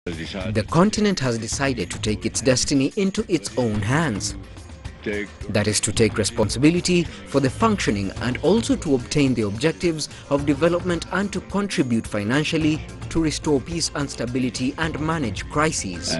The continent has decided to take its destiny into its own hands. That is to take responsibility for the functioning and also to obtain the objectives of development and to contribute financially to restore peace and stability and manage crises.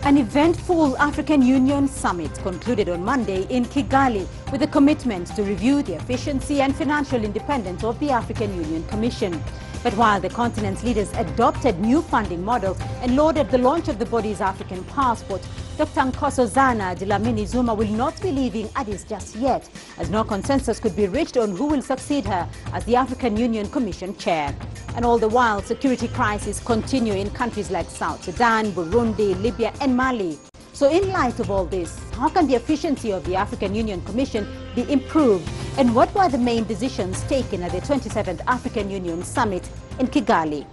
An eventful African Union Summit concluded on Monday in Kigali with a commitment to review the efficiency and financial independence of the African Union Commission. But while the continent's leaders adopted new funding models and lauded the launch of the body's African passport, Dr. Nkosazana Dlamini Zuma will not be leaving ADDIS just yet, as no consensus could be reached on who will succeed her as the African Union Commission chair. And all the while, security crises continue in countries like South Sudan, Burundi, Libya and Mali. So in light of all this, how can the efficiency of the African Union Commission be improved? And what were the main decisions taken at the 27th African Union Summit in Kigali?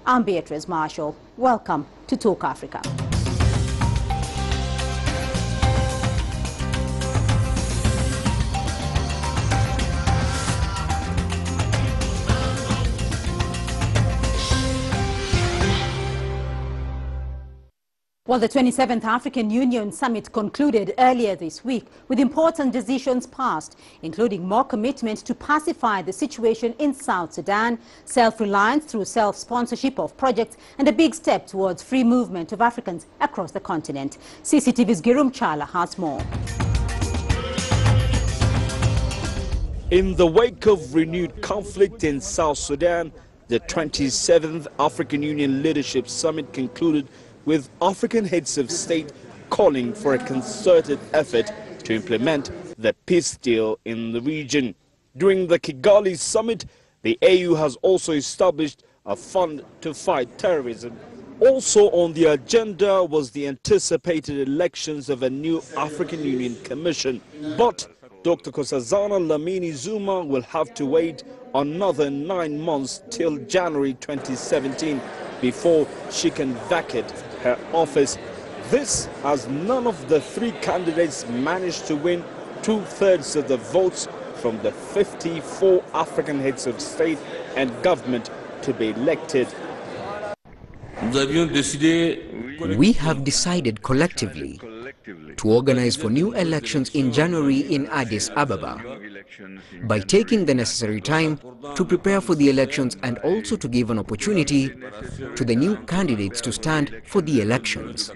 I'm Beatrice Marshall. Welcome to Talk Africa. Well, the 27th African Union Summit concluded earlier this week with important decisions passed, including more commitment to pacify the situation in South Sudan, self-reliance through self-sponsorship of projects, and a big step towards free movement of Africans across the continent. CCTV's GIRUM CHALA has more. In the wake of renewed conflict in South Sudan, the 27th African Union Leadership Summit concluded with African heads of state calling for a concerted effort to implement the peace deal in the region. During the Kigali Summit, the AU has also established a fund to fight terrorism. Also on the agenda was the anticipated elections of a new African Union Commission. But Dr. Nkosazana Dlamini Zuma will have to wait another 9 months till January 2017 before she can vacate her office. This as none of the three candidates managed to win 2/3 of the votes from the 54 African heads of state and government to be elected. We have decided collectively to organize for new elections in January in Addis Ababa by taking the necessary time to prepare for the elections and also to give an opportunity to the new candidates to stand for the elections.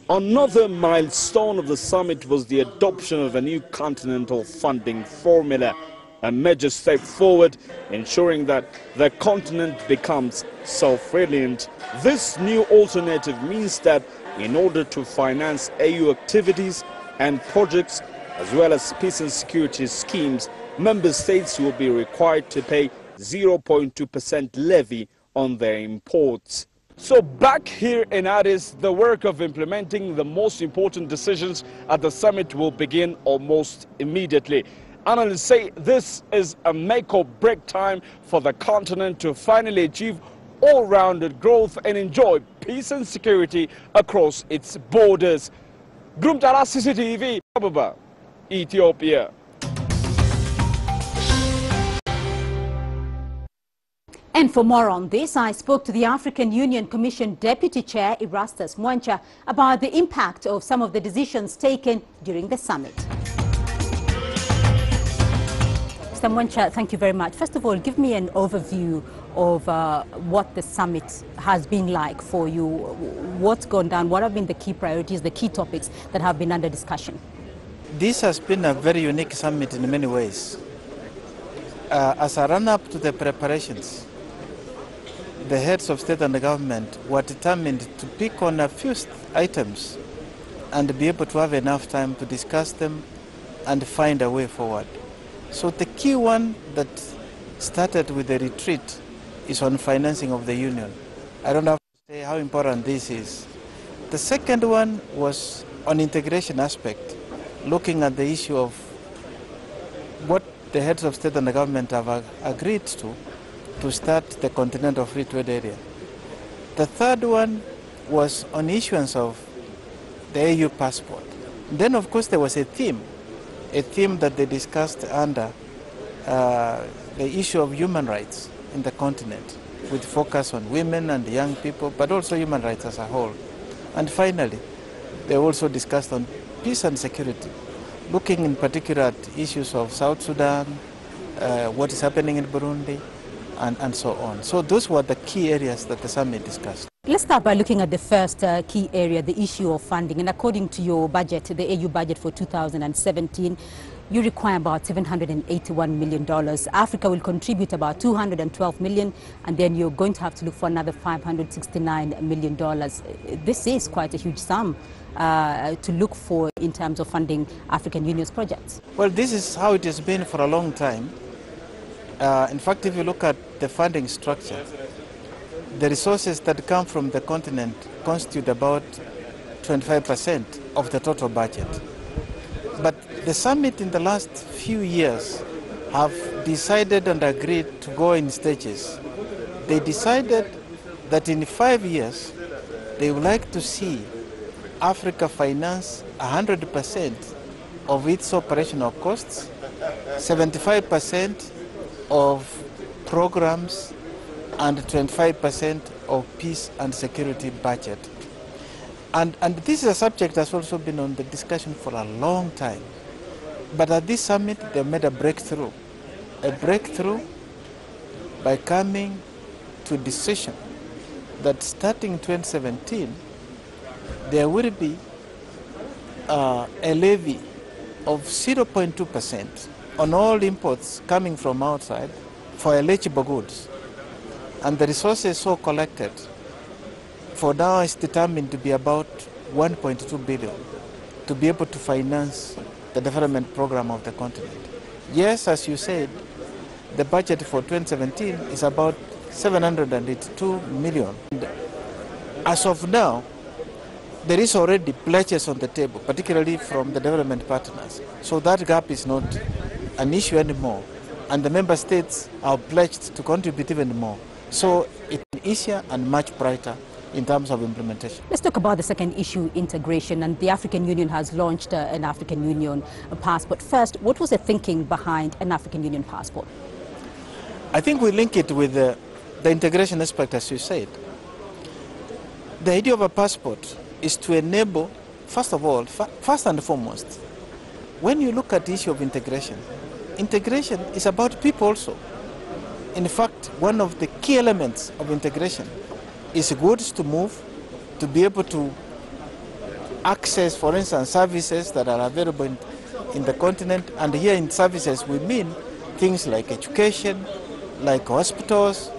Another milestone of the summit was the adoption of a new continental funding formula, a major step forward ensuring that the continent becomes self-reliant. This new alternative means that in order to finance AU activities and projects as well as peace and security schemes, member states will be required to pay 0.2% levy on their imports. So back here in Addis, the work of implementing the most important decisions at the summit will begin almost immediately. Analysts say this is a make or break time for the continent to finally achieve all-rounded growth and enjoy peace and security across its borders. GIRUM CHALA, CCTV, ABABA, Ethiopia. And for more on this, I spoke to the African Union Commission Deputy Chair Erastus Mwencha about the impact of some of the decisions taken during the summit. Mr. Mwencha, thank you very much. First of all, give me an overview of what the summit has been like for you. What's gone down? What have been the key priorities, the key topics that have been under discussion? This has been a very unique summit in many ways. As a run-up to the preparations, the heads of state and the government were determined to pick on a few items and be able to have enough time to discuss them and find a way forward. So the key one that started with the retreat is on financing of the union. I don't have to say how important this is. The second one was on integration aspect, looking at the issue of what the heads of state and the government have agreed to start the continental free trade area. The third one was on issuance of the AU passport. Then of course there was a theme that they discussed under the issue of human rights in the continent, with focus on women and young people, but also human rights as a whole. And finally, they also discussed on peace and security, looking in particular at issues of South Sudan, what is happening in Burundi, and so on. So those were the key areas that the summit discussed. Let's start by looking at the first key area, the issue of funding. And according to your budget, the AU budget for 2017, you require about $781 million. Africa will contribute about $212 million, and then you're going to have to look for another $569 million. This is quite a huge sum to look for in terms of funding African Union's projects. Well, this is how it has been for a long time. In fact, if you look at the funding structure, the resources that come from the continent constitute about 25% of the total budget. But the summit in the last few years have decided and agreed to go in stages. They decided that in 5 years, they would like to see Africa finance 100% of its operational costs, 75% of programs, and 25% of peace and security budget. And this is a subject that's also been on the discussion for a long time. But at this summit, they made a breakthrough by coming to a decision that starting 2017, there will be a levy of 0.2% on all imports coming from outside for eligible goods. And the resources so collected for now is determined to be about 1.2 billion to be able to finance the development program of the continent. Yes, as you said, the budget for 2017 is about 782 million. And as of now, there is already pledges on the table, particularly from the development partners. So that gap is not an issue anymore. And the member states are pledged to contribute even more. So it's easier and much brighter in terms of implementation. Let's talk about the second issue, integration. And the African Union has launched an African Union passport. First, what was the thinking behind an African Union passport? I think we link it with the integration aspect, as you said. The idea of a passport is to enable, first of all, first and foremost, when you look at the issue of integration, integration is about people also. In fact, one of the key elements of integration is goods to move, to be able to access, for instance, services that are available in the continent. And here in services, we mean things like education, like hospitals,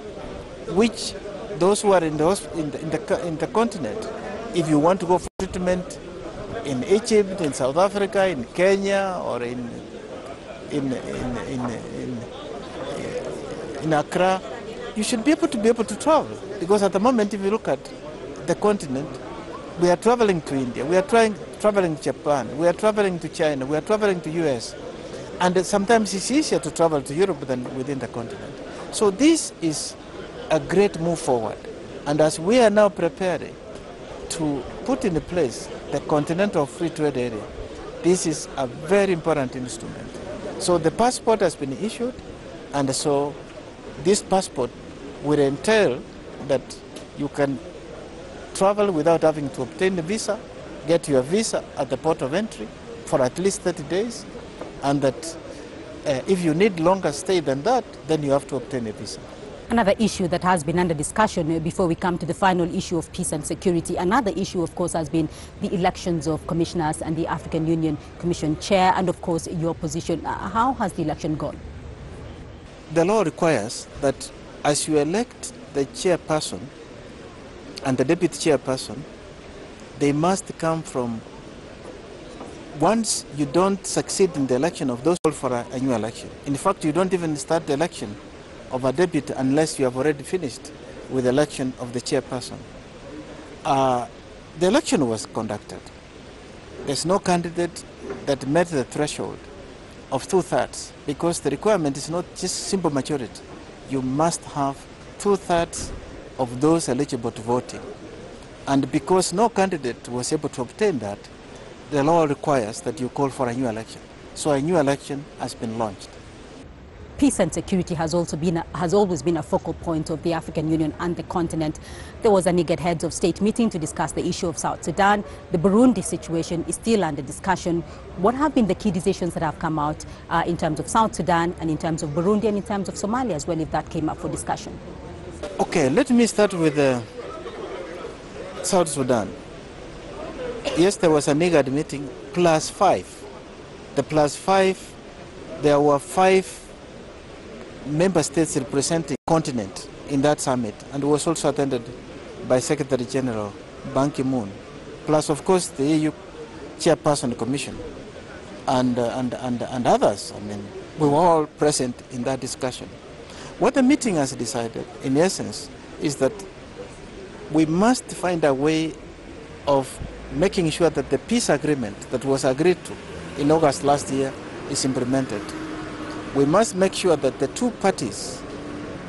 which those who are in the continent, if you want to go for treatment in Egypt, in South Africa, in Kenya, or in Accra, you should be able to travel. Because at the moment, if you look at the continent, we are traveling to India, we are traveling to Japan, we are traveling to China, we are traveling to US, and sometimes it's easier to travel to Europe than within the continent. So this is a great move forward. And as we are now preparing to put in place the continental free trade area, this is a very important instrument. So the passport has been issued, and so this passport will entail that you can travel without having to obtain a visa, get your visa at the port of entry for at least 30 days, and that if you need longer stay than that, then you have to obtain a visa. Another issue that has been under discussion before we come to the final issue of peace and security, another issue, of course, has been the elections of commissioners and the African Union Commission Chair, and, of course, your position. How has the election gone? The law requires that as you elect the chairperson and the deputy chairperson, they must come from, once you don't succeed in the election of those for a new election. In fact, you don't even start the election of a deputy unless you have already finished with the election of the chairperson. The election was conducted. There's no candidate that met the threshold of 2/3, because the requirement is not just simple majority. You must have 2/3 of those eligible to voting. And because no candidate was able to obtain that, the law requires that you call for a new election. So a new election has been launched. peace and security has always been a focal point of the African Union and the continent. There was an IGAD heads of state meeting to discuss the issue of South Sudan. The Burundi situation is still under discussion. What have been the key decisions that have come out in terms of South Sudan and in terms of Burundi and in terms of Somalia as well, if that came up for discussion? Okay, let me start with South Sudan. Yes, there was an IGAD meeting plus 5. The plus 5, there were 5 member states representing the continent in that summit, and was also attended by Secretary General Ban Ki-moon, plus of course the EU chairperson commission and others. I mean, we were all present in that discussion. What the meeting has decided, in essence, is that we must find a way of making sure that the peace agreement that was agreed to in August last year is implemented. We must make sure that the two parties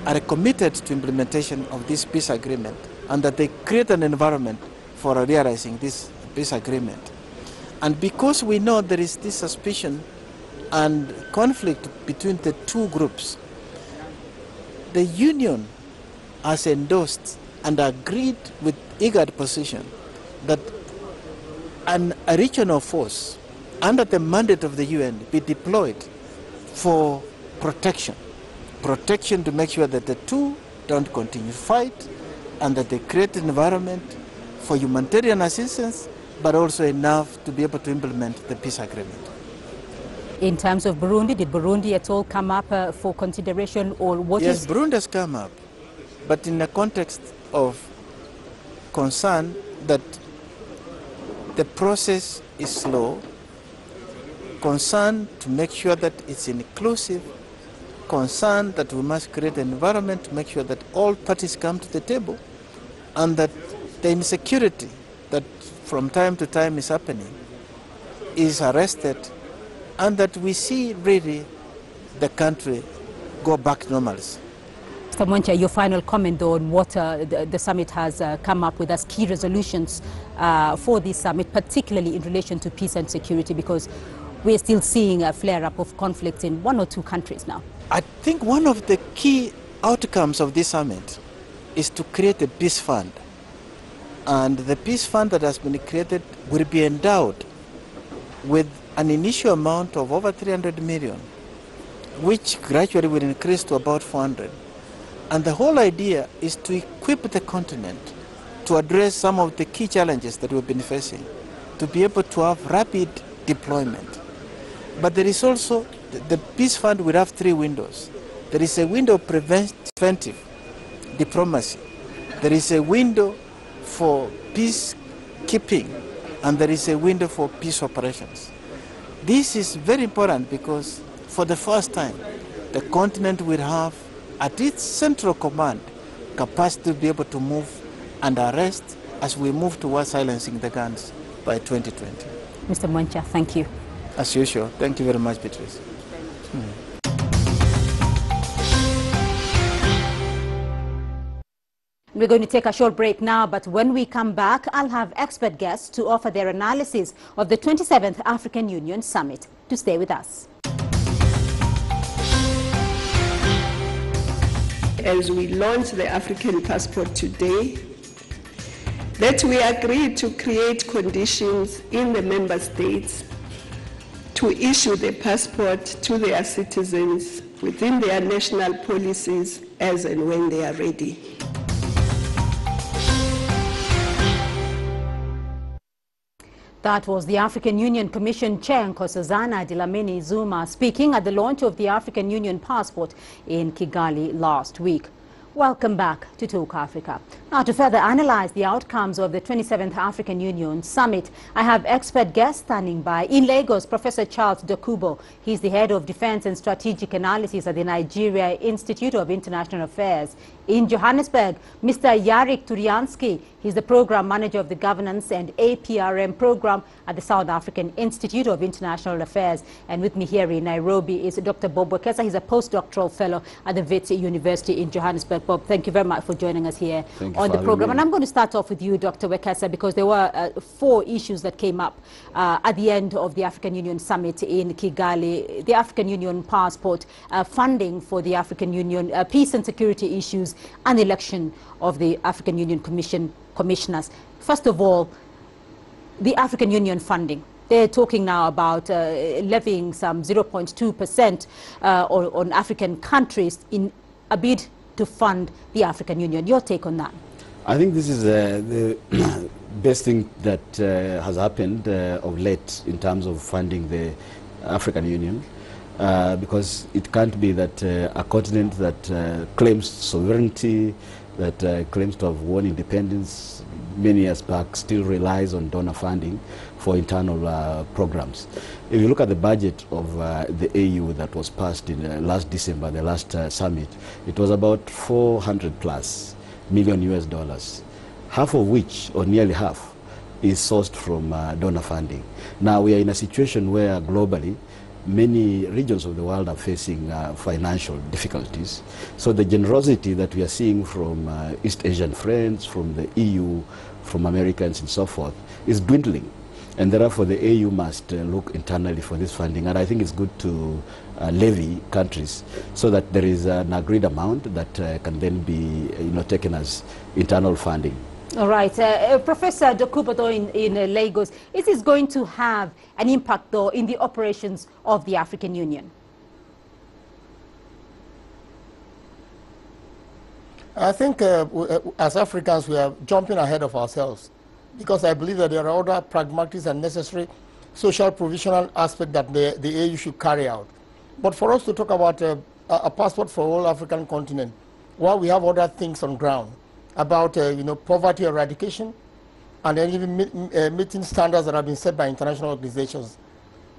are committed to implementation of this peace agreement and that they create an environment for realizing this peace agreement. And because we know there is this suspicion and conflict between the two groups, the Union has endorsed and agreed with IGAD position that a regional force under the mandate of the UN be deployed for protection to make sure that the two don't continue to fight and that they create an environment for humanitarian assistance, but also enough to be able to implement the peace agreement. In terms of Burundi, did Burundi at all come up for consideration, or what is... Yes, Burundi has come up, but in the context of concern that the process is slow, concern to make sure that it's inclusive, concern that we must create an environment to make sure that all parties come to the table, and that the insecurity that from time to time is happening is arrested, and that we see really the country go back to normalcy. Mr. Mwencha, your final comment on what the summit has come up with as key resolutions for this summit, particularly in relation to peace and security, because we're still seeing a flare-up of conflicts in 1 or 2 countries now. I think one of the key outcomes of this summit is to create a peace fund. And the peace fund that has been created will be endowed with an initial amount of over 300 million, which gradually will increase to about 400. And the whole idea is to equip the continent to address some of the key challenges that we've been facing, to be able to have rapid deployment. But there is also, the peace fund will have 3 windows. There is a window of preventive diplomacy. There is a window for peacekeeping, and there is a window for peace operations. This is very important because for the first time, the continent will have at its central command capacity to be able to move and arrest as we move towards silencing the guns by 2020. Mr. Mwencha, thank you. As usual, thank you very much, Beatrice. We're going to take a short break now, but when we come back, I'll have expert guests to offer their analysis of the 27th African Union Summit. To stay with us. As we launch the African passport today, that we agreed to create conditions in the member states to issue the passport to their citizens within their national policies as and when they are ready. That was the African Union Commission Chair Nkosazana Dlamini Zuma speaking at the launch of the African Union passport in Kigali last week. Welcome back to Talk Africa. Now, to further analyze the outcomes of the 27th African Union Summit, I have expert guests standing by. In Lagos, Professor Charles DOKUBO. He's the head of Defense and Strategic Analysis at the Nigeria Institute of International Affairs. In Johannesburg, Mr. Yarik Turiansky. He's the Program Manager of the Governance and APRM Program at the South African Institute of International Affairs. And with me here in Nairobi is Dr. Bob Wekesa. He's a postdoctoral fellow at the Wits University in Johannesburg. Bob, thank you very much for joining us here on the program. And I'm going to start off with you, Dr. Wekesa, because there were 4 issues that came up at the end of the African Union Summit in Kigali. The African Union passport, funding for the African Union, peace and security issues, and the election of the African Union commissioners. First of all, the African Union funding. They're talking now about levying some 0.2% on African countries in a bid to fund the African Union. Your take on that? I think this is the best thing that has happened of late in terms of funding the African Union, because it can't be that a continent that claims sovereignty, that claims to have won independence many years back, still relies on donor funding for internal programs. If you look at the budget of the AU that was passed in last December, the last summit, it was about $400+ million US, half of which, or nearly half, is sourced from donor funding. Now we are in a situation where globally many regions of the world are facing financial difficulties. So the generosity that we are seeing from East Asian friends, from the EU, from Americans and so forth, is dwindling. And therefore the AU must look internally for this funding. And I think it's good to levy countries so that there is an agreed amount that can then be taken as internal funding. All right. Professor DOKUBO in Lagos, is this going to have an impact, though, in the operations of the African Union? I think as Africans, we are jumping ahead of ourselves, because I believe that there are other pragmatic and necessary social provisional aspects that the AU should carry out. But for us to talk about a passport for all African continent, while we have other things on ground, about poverty eradication, and then even meeting standards that have been set by international organizations,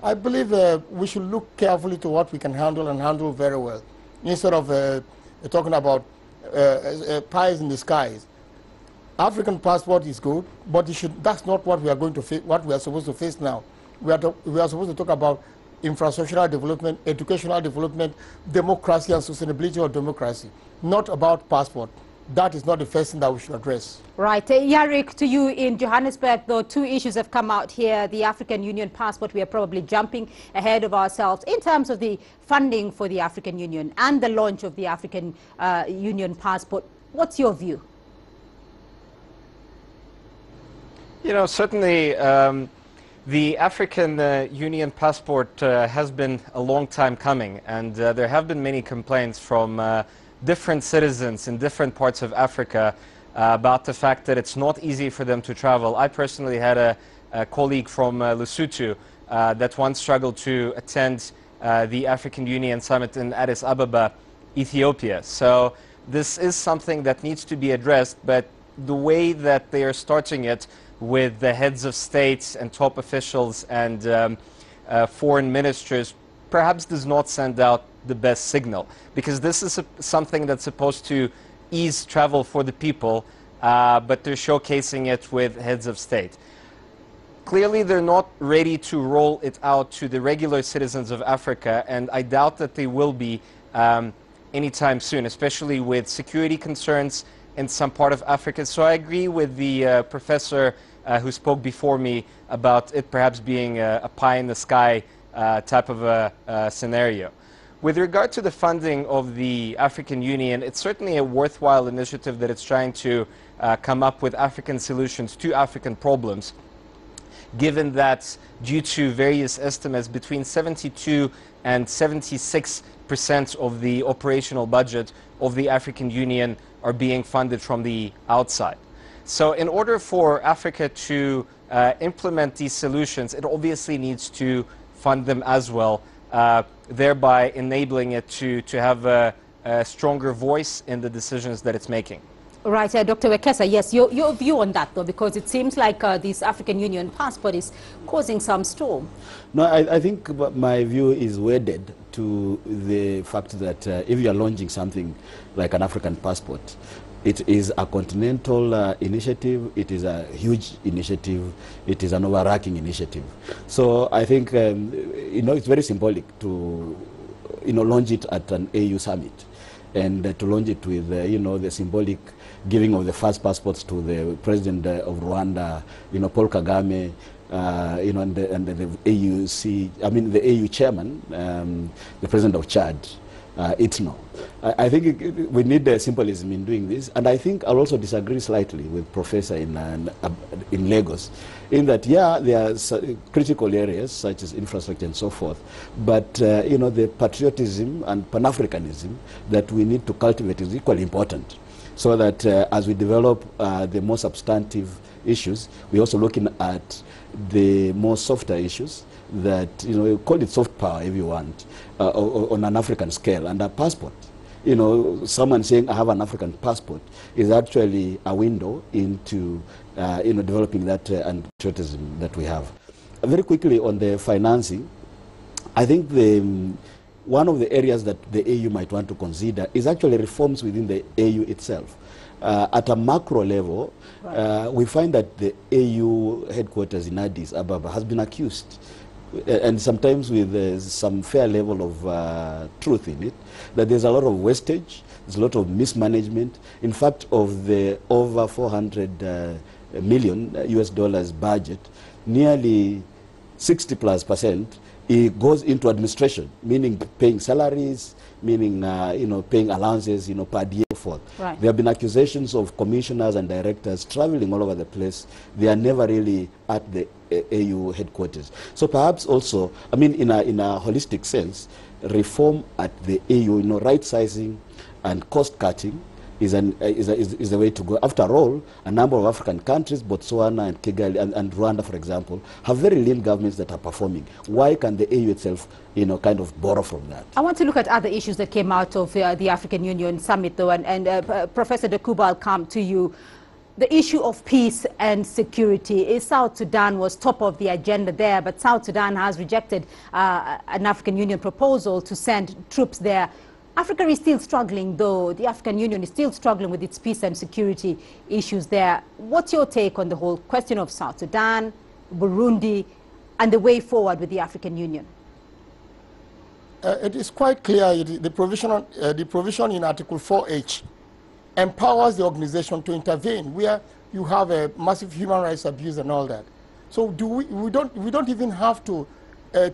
I believe we should look carefully to what we can handle and handle very well, instead of talking about pies in the skies. African passport is good, but that's not what we are going to face. What we are supposed to face now. We are supposed to talk about infrastructural development, educational development, democracy and sustainability of democracy, not about passport. That is not the first thing that we should address. Right. Yarik, to you in Johannesburg, though, 2 issues have come out here. The African Union passport, we are probably jumping ahead of ourselves in terms of the funding for the African Union and the launch of the African Union passport. What's your view? Certainly the African Union passport has been a long time coming, and there have been many complaints from different citizens in different parts of Africa about the fact that it's not easy for them to travel. I personally had a colleague from Lesotho that once struggled to attend the African Union Summit in Addis Ababa, Ethiopia. So this is something that needs to be addressed, but the way that they are starting it with the heads of states and top officials and foreign ministers perhaps does not send out the best signal, because this is something that's supposed to ease travel for the people, but they're showcasing it with heads of state. Clearly they're not ready to roll it out to the regular citizens of Africa, and I doubt that they will be anytime soon, especially with security concerns in some part of Africa. So I agree with the professor who spoke before me about it perhaps being a pie in the sky type of a scenario. With regard to the funding of the African Union, it's certainly a worthwhile initiative that it's trying to come up with African solutions to African problems, given that due to various estimates, between 72 and 76% of the operational budget of the African Union are being funded from the outside. So in order for Africa to implement these solutions, it obviously needs to fund them as well, thereby enabling it to have a stronger voice in the decisions that it's making. Right, Dr. Wekesa, yes, your view on that, though, because it seems like this African Union passport is causing some storm. No, I think my view is wedded to the fact that if you are launching something like an African passport, it is a continental initiative, it is a huge initiative, it is an overarching initiative. So I think, it's very symbolic to, launch it at an AU summit, and to launch it with, the symbolic giving of the first passports to the president of Rwanda, Paul Kagame, and the AUC, the AU chairman, the president of Chad, Itno. I think we need the symbolism in doing this, and I think I'll also disagree slightly with Professor in Lagos, in that, yeah, there are critical areas such as infrastructure and so forth, but the patriotism and Pan-Africanism that we need to cultivate is equally important, so that as we develop the more substantive issues, we're also looking at the more softer issues that, call it soft power if you want, on an African scale. And a passport, someone saying I have an African passport is actually a window into, developing that patriotism that we have. Very quickly on the financing, I think one of the areas that the AU might want to consider is actually reforms within the AU itself. At a macro level, right, we find that the AU headquarters in Addis Ababa has been accused, and sometimes with some fair level of truth in it, that there's a lot of wastage, there's a lot of mismanagement. In fact, of the over 400 million US dollars budget, nearly 60+% it goes into administration, meaning paying salaries, meaning paying allowances, per year. Forth. Right. There have been accusations of commissioners and directors traveling all over the place. They are never really at the AU headquarters. So perhaps also, in a holistic sense, reform at the AU, right sizing and cost cutting is the way to go. After all, a number of African countries, Botswana and Kigali and Rwanda, for example, have very lean governments that are performing. Why can the AU itself, kind of borrow from that? I want to look at other issues that came out of the African Union Summit, though, and Professor DOKUBO, I'll come to you. The issue of peace and security. South Sudan was top of the agenda there, but South Sudan has rejected an African Union proposal to send troops there. Africa is still struggling, though. The African Union is still struggling with its peace and security issues there. What's your take on the whole question of South Sudan, Burundi, and the way forward with the African Union? It is quite clear the provision in Article 4H empowers the organization to intervene where you have a massive human rights abuse and all that. So we don't even have to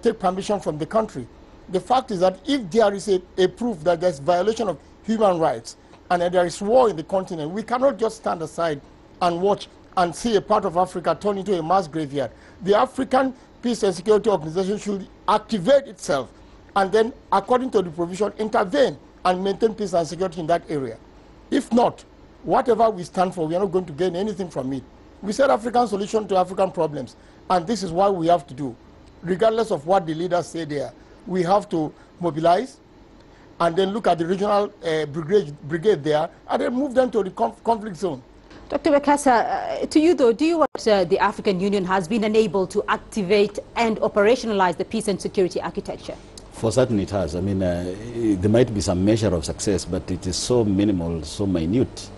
take permission from the country. The fact is that if there is a proof that there's violation of human rights and there is war in the continent, we cannot just stand aside and watch and see a part of Africa turn into a mass graveyard. The African Peace and Security Organization should activate itself and then, according to the provision, intervene and maintain peace and security in that area. If not, whatever we stand for, we are not going to gain anything from it. We said African solution to African problems, and this is what we have to do. Regardless of what the leaders say there, we have to mobilize and then look at the regional brigade there and then move them to the conflict zone. Dr. Wekesa, to you though, do you want the African Union has been unable to activate and operationalize the peace and security architecture? For certain it has. There might be some measure of success, but it is so minimal, so minute,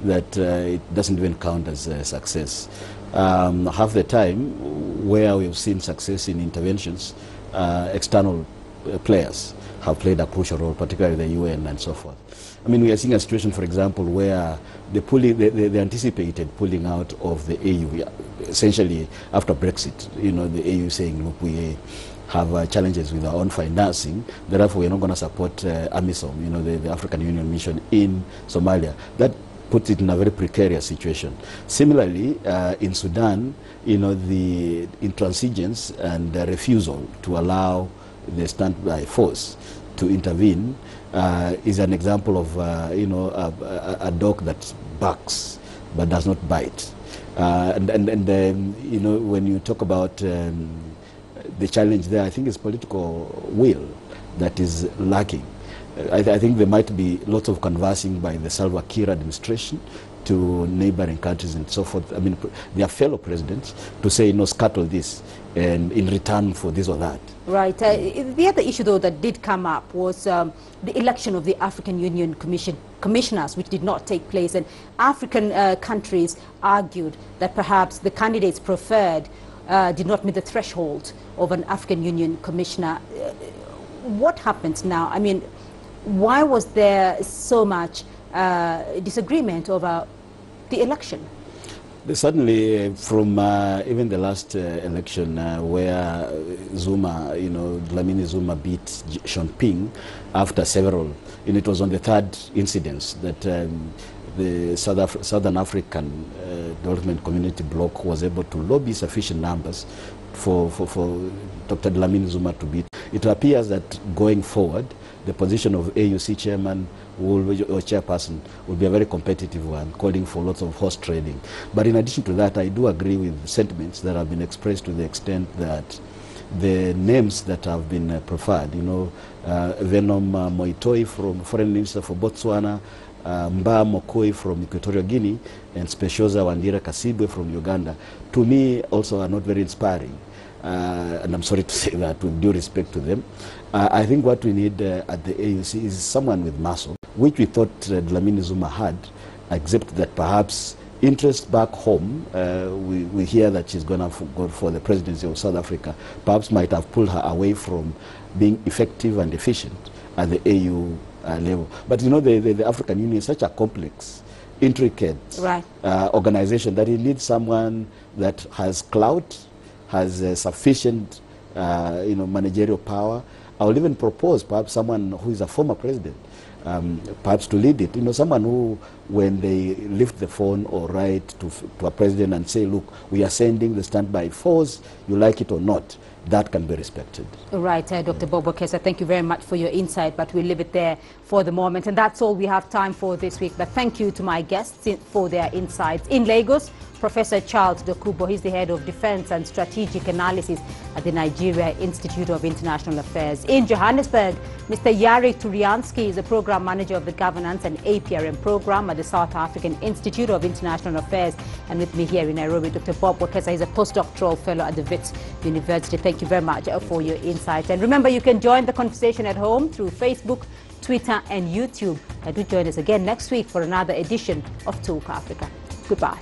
that it doesn't even count as a success. Half the time, where we've seen success in interventions, external players have played a crucial role, particularly the UN and so forth. We are seeing a situation, for example, where the anticipated pulling out of the AU, essentially after Brexit, the AU saying, look, we have challenges with our own financing, therefore we're not going to support AMISOM, the African Union mission in Somalia. That puts it in a very precarious situation. Similarly, in Sudan, the intransigence and the refusal to allow the standby force to intervene is an example of a dog that barks but does not bite. When you talk about the challenge there, I think it's political will that is lacking. I think there might be lots of conversing by the Salva Kiir administration to neighboring countries and so forth, I mean, their fellow presidents, to say, you know, scuttle this and in return for this or that. Right. The other issue, though, that did come up was the election of the African Union commissioners, which did not take place. And African countries argued that perhaps the candidates preferred did not meet the threshold of an African Union commissioner. What happens now? I mean, why was there so much disagreement over the election? Certainly, from even the last election where Zuma, you know, Dlamini Zuma beat Sean Ping after several, and it was on the third incidence that the Southern African Development Community Bloc was able to lobby sufficient numbers for Dr. Dlamini Zuma to beat. It appears that going forward, the position of AUC chairman or chairperson will be a very competitive one, calling for lots of horse trading. But in addition to that, I do agree with sentiments that have been expressed to the extent that the names that have been preferred, you know, Venom Moitoi from Foreign Minister for Botswana, Mba Mokoi from Equatorial Guinea, and Specioza Wandira Kasibwe from Uganda, to me also are not very inspiring. And I'm sorry to say that with due respect to them. I think what we need at the AUC is someone with muscle, which we thought Dlamini Zuma had, except that perhaps interest back home, we hear that she's going to go for the presidency of South Africa, perhaps might have pulled her away from being effective and efficient at the AU level. But you know, the African Union is such a complex, intricate organization that it needs someone that has clout, has sufficient you know, managerial power. I will even propose perhaps someone who is a former president, perhaps to lead it. You know, someone who, when they lift the phone or write to a president and say, look, we are sending the standby force, you like it or not, that can be respected. Right, Dr. Bob Wekesa, thank you very much for your insight, but we'll leave it there for the moment. And that's all we have time for this week. But thank you to my guests for their insights. In Lagos, Professor Charles DOKUBO, he's the head of Defense and Strategic Analysis at the Nigeria Institute of International Affairs. In Johannesburg, Mr. Yari Turiansky is the program manager of the Governance and APRM program at the South African Institute of International Affairs. And with me here in Nairobi, Dr. Bob Wekesa is a postdoctoral fellow at the Wits University. Thank you very much for your insights. And remember, you can join the conversation at home through Facebook, Twitter, and YouTube. Do join us again next week for another edition of Talk Africa. Goodbye.